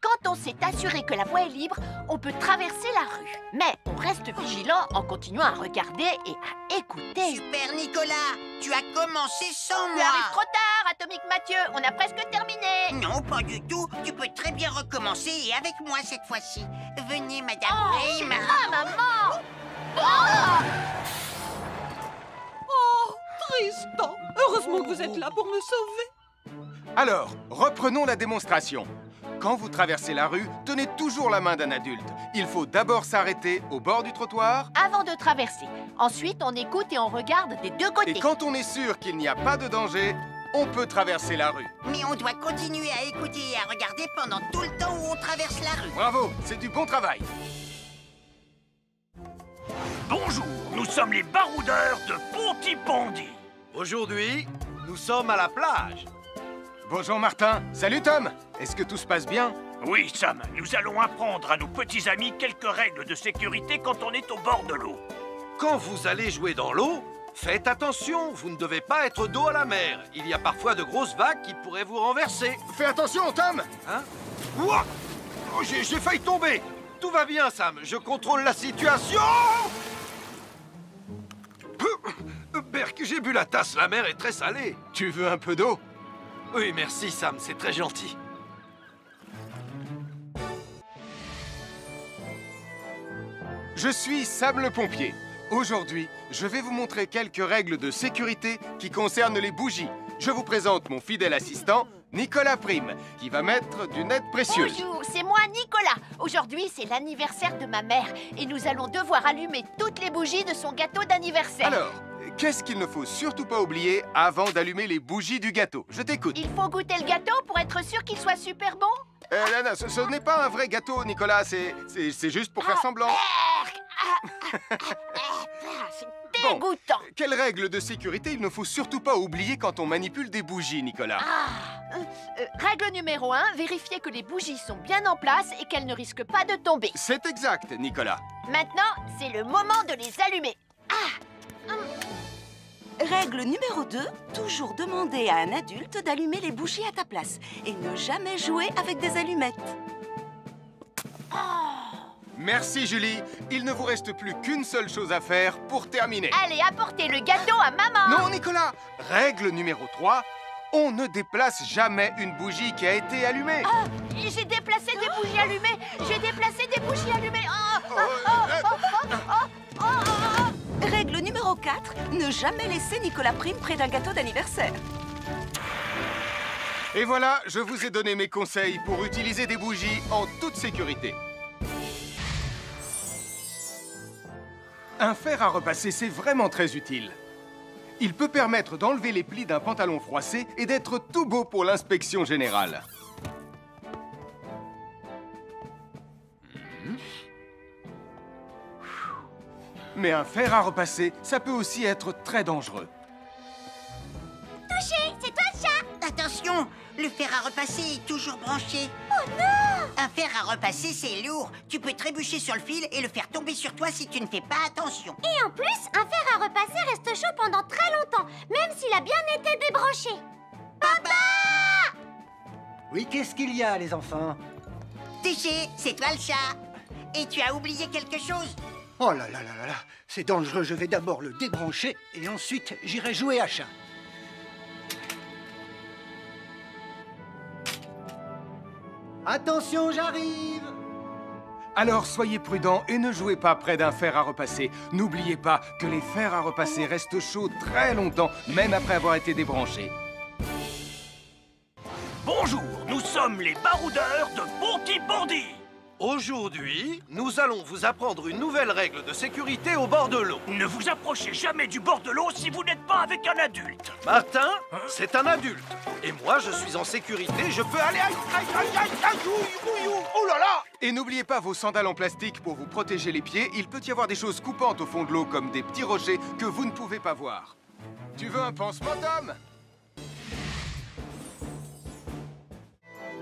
Quand on s'est assuré que la voie est libre, on peut traverser la rue. Mais on reste vigilant en continuant à regarder et à écouter. Super Nicolas, tu as commencé sans Tu moi. arrives trop tard, Atomique Mathieu. On a presque terminé. Non, pas du tout. Tu peux très bien recommencer et avec moi cette fois-ci. Venez, Madame Prime. Ah, maman! Oh! Oh, Tristan. Heureusement que vous êtes là pour me sauver. Alors, reprenons la démonstration. Quand vous traversez la rue, tenez toujours la main d'un adulte. Il faut d'abord s'arrêter au bord du trottoir. Avant de traverser. Ensuite, on écoute et on regarde des deux côtés. Et quand on est sûr qu'il n'y a pas de danger, on peut traverser la rue. Mais on doit continuer à écouter et à regarder pendant tout le temps où on traverse la rue. Bravo, c'est du bon travail. Bonjour, nous sommes les baroudeurs de Pontypandy. Aujourd'hui, nous sommes à la plage. Bonjour Martin. Salut Tom. Est-ce que tout se passe bien? Oui, Sam, nous allons apprendre à nos petits amis quelques règles de sécurité quand on est au bord de l'eau. Quand vous allez jouer dans l'eau, faites attention, vous ne devez pas être dos à la mer. Il y a parfois de grosses vagues qui pourraient vous renverser. Fais attention, Tom. Hein? Ouah! Oh, j'ai failli tomber. Tout va bien, Sam, je contrôle la situation. Berk, j'ai bu la tasse, la mer est très salée. Tu veux un peu d'eau? Oui, merci, Sam, c'est très gentil. je suis Sam le pompier. Aujourd'hui, je vais vous montrer quelques règles de sécurité qui concernent les bougies. Je vous présente mon fidèle assistant, Nicolas Prime, qui va mettre d'une aide précieuse. Bonjour, c'est moi Nicolas. Aujourd'hui, c'est l'anniversaire de ma mère et nous allons devoir allumer toutes les bougies de son gâteau d'anniversaire. Alors, qu'est-ce qu'il ne faut surtout pas oublier avant d'allumer les bougies du gâteau? Je t'écoute. Il faut goûter le gâteau pour être sûr qu'il soit super bon? Non, ce n'est pas un vrai gâteau, Nicolas. C'est juste pour faire semblant. C'est dégoûtant. Bon, quelles règles de sécurité il ne faut surtout pas oublier quand on manipule des bougies, Nicolas? Règle numéro 1, vérifier que les bougies sont bien en place et qu'elles ne risquent pas de tomber. C'est exact, Nicolas. Maintenant, c'est le moment de les allumer. Règle numéro 2, toujours demander à un adulte d'allumer les bougies à ta place et ne jamais jouer avec des allumettes. Merci, Julie. Il ne vous reste plus qu'une seule chose à faire pour terminer. Allez, apportez le gâteau à maman. Non, Nicolas. Règle numéro 3, on ne déplace jamais une bougie qui a été allumée. J'ai déplacé des bougies allumées. J'ai déplacé des bougies allumées. Règle numéro 4, ne jamais laisser Nicolas Prime près d'un gâteau d'anniversaire. Et voilà, je vous ai donné mes conseils pour utiliser des bougies en toute sécurité. Un fer à repasser, c'est vraiment très utile. Il peut permettre d'enlever les plis d'un pantalon froissé et d'être tout beau pour l'inspection générale. Mais un fer à repasser, ça peut aussi être très dangereux. Touché, c'est toi le chat. Attention, le fer à repasser est toujours branché. Oh non! Un fer à repasser, c'est lourd. Tu peux trébucher sur le fil et le faire tomber sur toi si tu ne fais pas attention. Et en plus, un fer à repasser reste chaud pendant très longtemps, même s'il a bien été débranché. Papa! Oui, qu'est-ce qu'il y a, les enfants? Touché, c'est toi le chat. Et tu as oublié quelque chose? Oh là là là là là, c'est dangereux, je vais d'abord le débrancher et ensuite j'irai jouer à chat. Attention, j'arrive! Alors soyez prudents et ne jouez pas près d'un fer à repasser. N'oubliez pas que les fers à repasser restent chauds très longtemps, même après avoir été débranchés. Bonjour, nous sommes les baroudeurs de Bonty-Bordy. Aujourd'hui, nous allons vous apprendre une nouvelle règle de sécurité au bord de l'eau. Ne vous approchez jamais du bord de l'eau si vous n'êtes pas avec un adulte. Martin, c'est un adulte. Et moi, je suis en sécurité, je peux aller... Aïe, aïe, aïe, aïe, aïe, ouïe, ouïe, oh là là! Et n'oubliez pas vos sandales en plastique pour vous protéger les pieds. Il peut y avoir des choses coupantes au fond de l'eau, comme des petits rochers que vous ne pouvez pas voir. Tu veux un pansement, Tom?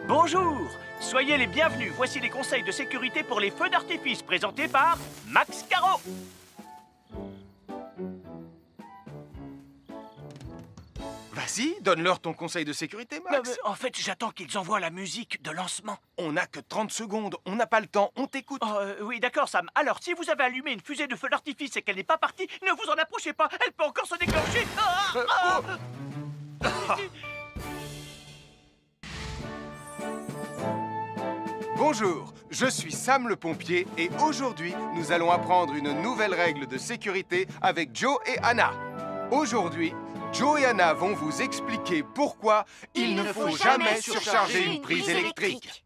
Bonjour, soyez les bienvenus. Voici les conseils de sécurité pour les feux d'artifice présentés par Max Caro. Vas-y, donne-leur ton conseil de sécurité, Max. En fait, j'attends qu'ils envoient la musique de lancement. On n'a que 30 secondes, on n'a pas le temps, on t'écoute. Oui, d'accord, Sam. Alors, si vous avez allumé une fusée de feu d'artifice et qu'elle n'est pas partie, ne vous en approchez pas. Elle peut encore se déclencher. Bonjour, je suis Sam le pompier et aujourd'hui, nous allons apprendre une nouvelle règle de sécurité avec Joe et Anna. Aujourd'hui, Joe et Anna vont vous expliquer pourquoi il ne faut jamais surcharger une prise électrique.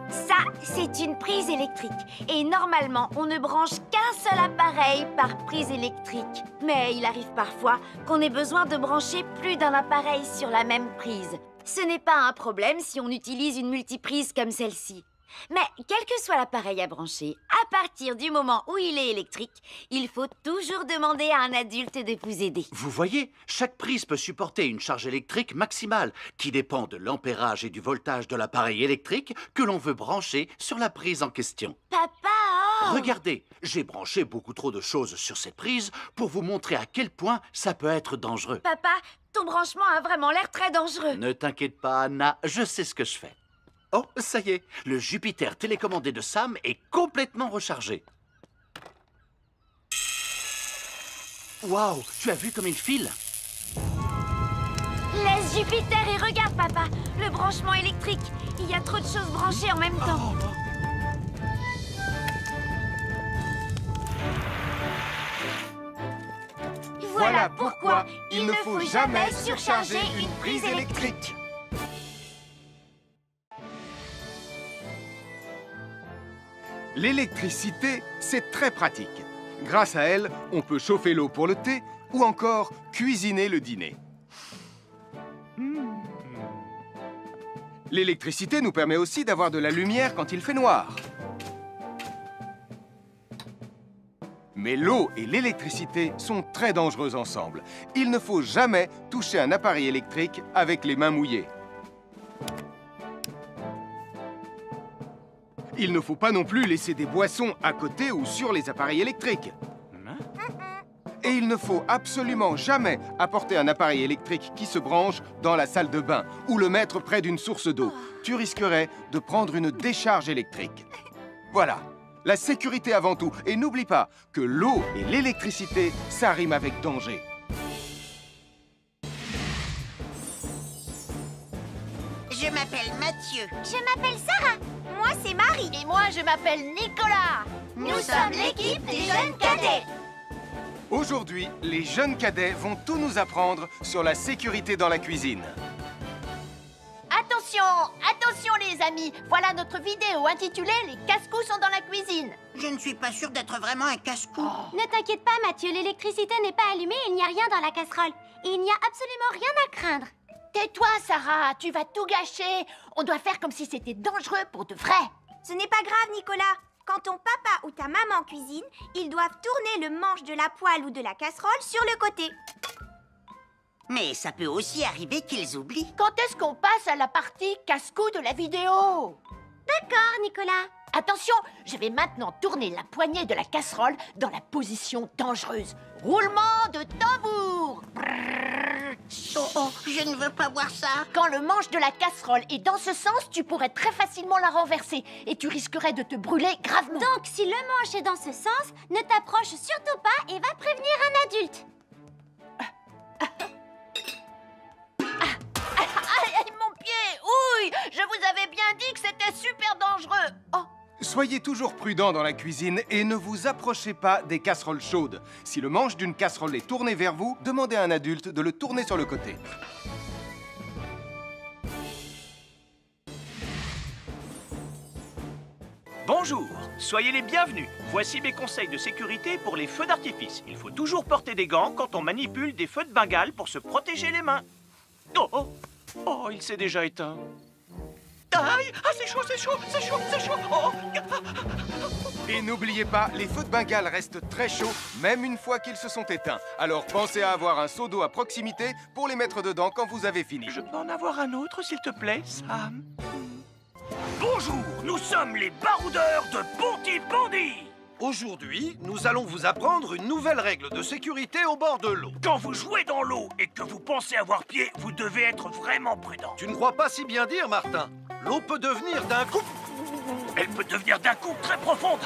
Ça, c'est une prise électrique. Et normalement, on ne branche qu'un seul appareil par prise électrique. Mais il arrive parfois qu'on ait besoin de brancher plus d'un appareil sur la même prise. Ce n'est pas un problème si on utilise une multiprise comme celle-ci. Mais quel que soit l'appareil à brancher, à partir du moment où il est électrique, il faut toujours demander à un adulte de vous aider. Vous voyez, chaque prise peut supporter une charge électrique maximale qui dépend de l'ampérage et du voltage de l'appareil électrique que l'on veut brancher sur la prise en question. Papa! Regardez, j'ai branché beaucoup trop de choses sur cette prise pour vous montrer à quel point ça peut être dangereux. Papa, ton branchement a vraiment l'air très dangereux. Ne t'inquiète pas, Anna, je sais ce que je fais. Oh, ça y est, le Jupiter télécommandé de Sam est complètement rechargé. Waouh, tu as vu comme il file? Laisse Jupiter et regarde, papa. Le branchement électrique. Il y a trop de choses branchées en même temps. Voilà pourquoi il ne faut jamais surcharger une prise électrique. L'électricité, c'est très pratique. Grâce à elle, on peut chauffer l'eau pour le thé ou encore cuisiner le dîner. L'électricité nous permet aussi d'avoir de la lumière quand il fait noir. Mais l'eau et l'électricité sont très dangereux ensemble. Il ne faut jamais toucher un appareil électrique avec les mains mouillées. Il ne faut pas non plus laisser des boissons à côté ou sur les appareils électriques. Et il ne faut absolument jamais apporter un appareil électrique qui se branche dans la salle de bain ou le mettre près d'une source d'eau. Tu risquerais de prendre une décharge électrique. Voilà, la sécurité avant tout. Et n'oublie pas que l'eau et l'électricité, ça rime avec danger. Je m'appelle Mathieu. Je m'appelle Sarah. Moi, c'est Marie. Et moi, je m'appelle Nicolas. Nous sommes l'équipe des jeunes cadets. Aujourd'hui, les jeunes cadets vont tout nous apprendre sur la sécurité dans la cuisine. Attention, attention les amis. Voilà notre vidéo intitulée « Les casse-cou sont dans la cuisine ». Je ne suis pas sûre d'être vraiment un casse-cou. Ne t'inquiète pas, Mathieu. L'électricité n'est pas allumée et il n'y a rien dans la casserole. Il n'y a absolument rien à craindre. Tais-toi, Sarah, tu vas tout gâcher. On doit faire comme si c'était dangereux pour de vrai. Ce n'est pas grave, Nicolas. Quand ton papa ou ta maman cuisine, ils doivent tourner le manche de la poêle ou de la casserole sur le côté. Mais ça peut aussi arriver qu'ils oublient. Quand est-ce qu'on passe à la partie casse-cou de la vidéo? D'accord, Nicolas. Attention, je vais maintenant tourner la poignée de la casserole dans la position dangereuse. Roulement de tambour. Oh, je ne veux pas voir ça. Quand le manche de la casserole est dans ce sens, tu pourrais très facilement la renverser et tu risquerais de te brûler gravement. Donc, si le manche est dans ce sens, ne t'approche surtout pas et va prévenir un adulte. Aïe, mon pied! Ouille! Je vous avais bien dit que c'était super dangereux. Oh! Soyez toujours prudents dans la cuisine et ne vous approchez pas des casseroles chaudes. Si le manche d'une casserole est tourné vers vous, demandez à un adulte de le tourner sur le côté. Bonjour, soyez les bienvenus. Voici mes conseils de sécurité pour les feux d'artifice. Il faut toujours porter des gants quand on manipule des feux de Bengale pour se protéger les mains. Oh, oh, oh, il s'est déjà éteint. Aïe, ah, c'est chaud, c'est chaud, c'est chaud, c'est chaud. Oh. Et n'oubliez pas, les feux de Bengale restent très chauds, même une fois qu'ils se sont éteints. Alors pensez à avoir un seau d'eau à proximité pour les mettre dedans quand vous avez fini. Je peux en avoir un autre, s'il te plaît, Sam? Bonjour, nous sommes les baroudeurs de Pontypandy. Aujourd'hui, nous allons vous apprendre une nouvelle règle de sécurité au bord de l'eau. Quand vous jouez dans l'eau et que vous pensez avoir pied, vous devez être vraiment prudent. Tu ne crois pas si bien dire, Martin? L'eau peut devenir d'un coup... Elle peut devenir d'un coup très profonde.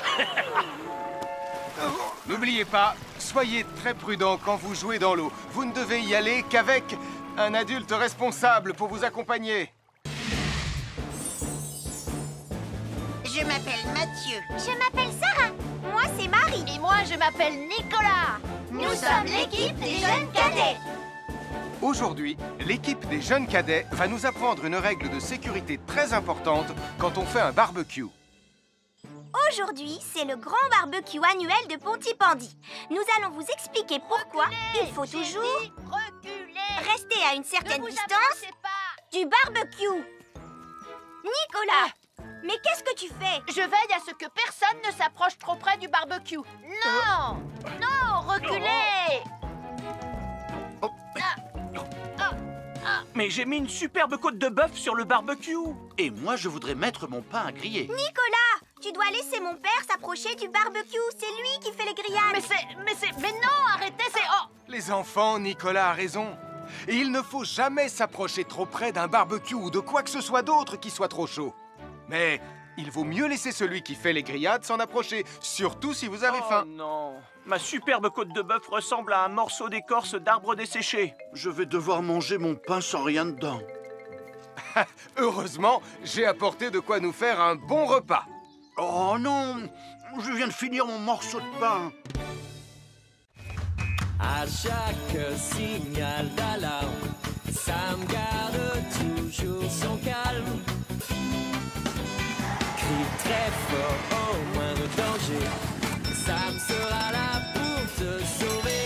N'oubliez pas, soyez très prudents quand vous jouez dans l'eau. Vous ne devez y aller qu'avec un adulte responsable pour vous accompagner. Je m'appelle Mathieu. Je m'appelle Sarah. Moi, c'est Marie. Et moi, je m'appelle Nicolas. Nous sommes l'équipe des jeunes cadets. Aujourd'hui, l'équipe des jeunes cadets va nous apprendre une règle de sécurité très importante quand on fait un barbecue. Aujourd'hui, c'est le grand barbecue annuel de Pontypandy. Nous allons vous expliquer pourquoi il faut toujours rester à une certaine distance du barbecue. Nicolas, mais qu'est-ce que tu fais? Je veille à ce que personne ne s'approche trop près du barbecue. Non! Non, reculez! Mais j'ai mis une superbe côte de bœuf sur le barbecue. Et moi, je voudrais mettre mon pain à griller. Nicolas, tu dois laisser mon père s'approcher du barbecue. C'est lui qui fait les grillades. Mais non, arrêtez, c'est... Oh! Les enfants, Nicolas a raison. Et il ne faut jamais s'approcher trop près d'un barbecue ou de quoi que ce soit d'autre qui soit trop chaud. Mais il vaut mieux laisser celui qui fait les grillades s'en approcher, surtout si vous avez faim. Oh non, ma superbe côte de bœuf ressemble à un morceau d'écorce d'arbre desséché. Je vais devoir manger mon pain sans rien dedans. Heureusement, j'ai apporté de quoi nous faire un bon repas. Oh non, je viens de finir mon morceau de pain. À chaque signal d'alarme, Sam garde toujours son calme. Crie très fort au moindre danger, Sam sera là pour te sauver.